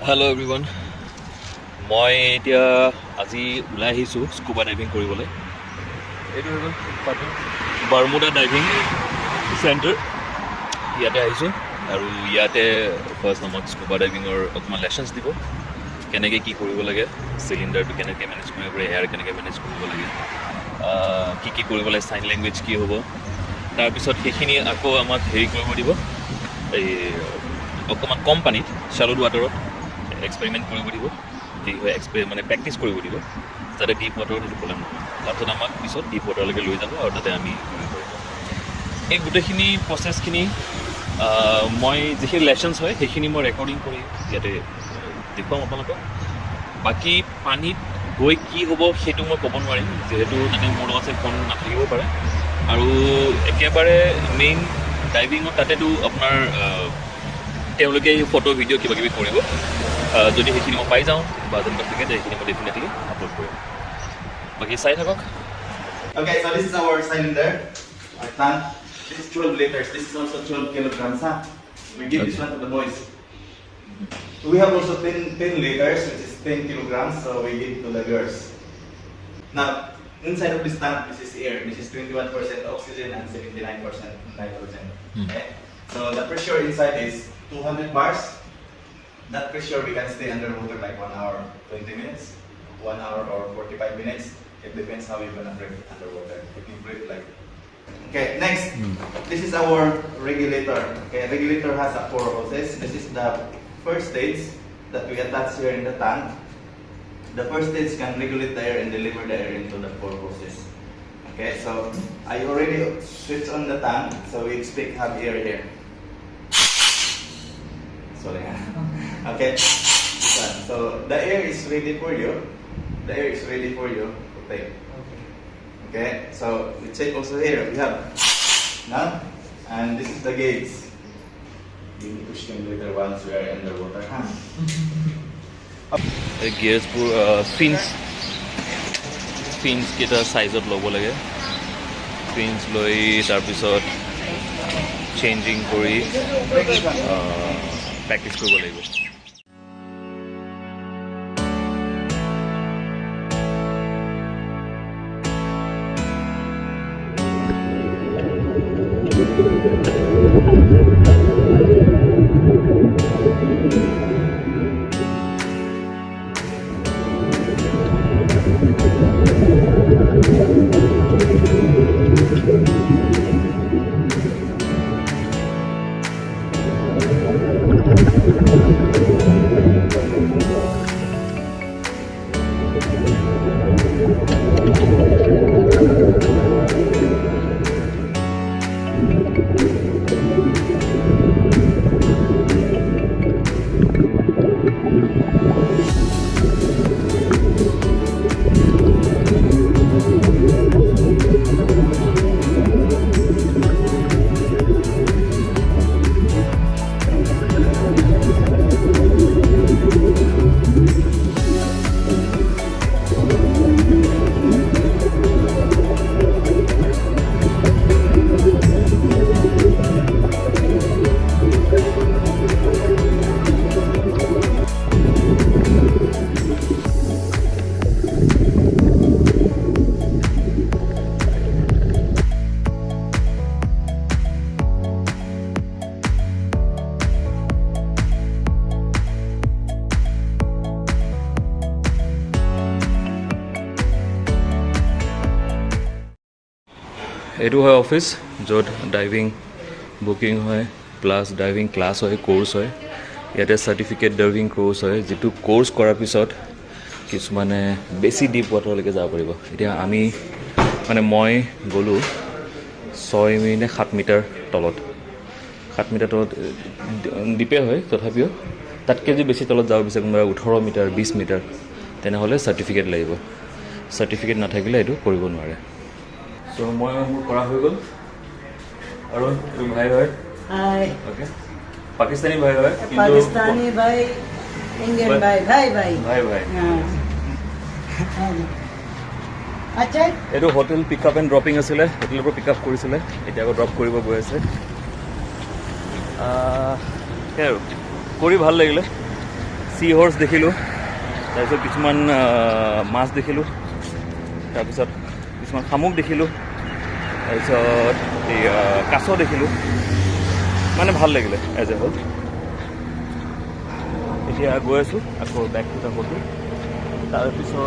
Hello everyone. মই এতিয়া আজি ওলাই আহিছোঁ স্কুবা ডাইভিং কৰিবলৈ। এইটো হৈ গ'ল বাৰমুডা ডাইভিং চেণ্টাৰ। ইয়াতে আহিছোঁ আৰু ইয়াতে ফাৰ্ষ্ট আমাক স্কুবা ডাইভিঙৰ অকণমান লেচনছ দিব, কেনেকৈ কি কৰিব লাগে, চিলিণ্ডাৰটো কেনেকৈ মেনেজ কৰিব পাৰে, এয়াৰ কেনেকৈ মেনেজ কৰিব লাগে, কি কৰিব লাগে, চাইন লেংগুৱেজ কি হ'ব। তাৰপিছত সেইখিনি আকৌ আমাক হেৰি কৰিব দিব, এই অকণমান কম পানীত শ্যালো ৱাটাৰত এক্সপেৰিমেণ্ট কৰিব দিব, যি হয় মানে প্ৰেক্টিছ কৰিব দিব, যাতে ডিপ ৱাটাৰত সেইটো প্ৰব্লেম নহয়। তাৰপিছত আমাক পিছত ডিপ ৱাটাৰলৈকে লৈ যাব আৰু তাতে আমি কৰিব পাৰিম। এই গোটেইখিনি প্ৰচেছখিনি মই যিখিনি লেচনছ হয় সেইখিনি মই ৰেকৰ্ডিং কৰি ইয়াতে দেখুৱাম আপোনালোকক। বাকী পানীত গৈ কি হ'ব সেইটো মই ক'ব নোৱাৰিম, যিহেতু তাতে মোৰ লগত ফোন নাথাকিব পাৰে। আৰু একেবাৰে মেইন ডাইভিঙত তাতেতো আপোনাৰ তেওঁলোকে ফটো ভিডিঅ' কিবা কিবি কৰিব, যদি সেইখিনি মই পাই যাওঁ বা তেনেকুৱা থাকে সেইখিনি মই ডেফিনেটলি আপলোড কৰিম। বাকী চাই থাকক। Okay, so this is our cylinder, our tank. This is 12 liters. This is also 12 kilograms. Huh? We give this one to the boys. We have also 10 liters, which is 10 kilograms. So we give to the girls. Now, inside of this tank, this is air. This is 21% oxygen and 79% nitrogen. Okay. So the pressure inside is 200 bars. That pressure we can stay underwater like 1 hour, 20 minutes, 1 hour or 45 minutes. It depends how you're gonna breathe underwater. If you breathe like. Okay, next. This is our regulator. Okay, regulator has 4 hoses. This is the first stage that we attach here in the tank. The first stage can regulate the air and deliver the air into the 4 hoses. Okay, so I already switched on the tank, so we expect have air here. Sorry. Okay. So the air is ready for you. The air is ready for you to take. Okay. So we check also here. We have now, and this is the gates. You need to push them later once we are underwater. এই গিয়াৰ্ছবোৰ ফিন্স কেইটা চাইজত ল'ব লাগে। ফিন্স লৈ তাৰপিছত changing কৰি practice কৰিব লাগিব। এইটো হয় অফিচ, য'ত ডাইভিং বুকিং হয়, প্লাছ ডাইভিং ক্লাছ হয়, কোৰ্চ হয়। ইয়াতে চাৰ্টিফিকেট ডাইভিং কোৰ্চ হয়, যিটো কোৰ্চ কৰাৰ পিছত কিছুমানে বেছি ডিপ ৱাটাৰলৈকে যাব পাৰিব। এতিয়া মই গ'লোঁ 6 নে 7 মিটাৰ তলত। 7 মিটাৰ তলত ডিপে হয়, তথাপিও তাতকৈ যদি বেছি তলত যাব বিচাৰে, কোনোবা 18 মিটাৰ 20 মিটাৰ, তেনেহ'লে চাৰ্টিফিকেট লাগিব। চাৰ্টিফিকেট নাথাকিলে এইটো কৰিব নোৱাৰে। চ' মোৰ কৰা হৈ গ'ল। আৰু এইটো ভাই হয়, অ'কে, পাকিস্তানী ভাই হয়, পাকিস্তানী ভাই, ইণ্ডিয়ান ভাই, ভাই আচ্ছা। এইটো hotel pick up and dropping আছিলে, হোটেলৰ পৰা পিক আপ কৰিছিলে, এতিয়া আকৌ ড্ৰপ কৰিব গৈ আছে। সেই আৰু কৰি ভাল লাগিলে। চি হৰ্চ দেখিলোঁ, তাৰপিছত কিছুমান মাছ দেখিলোঁ, তাৰপিছত কিছুমান শামুক দেখিলোঁ, তাৰপিছত এই কাছ দেখিলোঁ, মানে ভাল লাগিলে এজ এ হ'ল। এতিয়া গৈ আছোঁ আকৌ বেক টু দ্য হোটেল, তাৰপিছত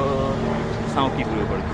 চাওঁ কি কৰিব পাৰোঁ।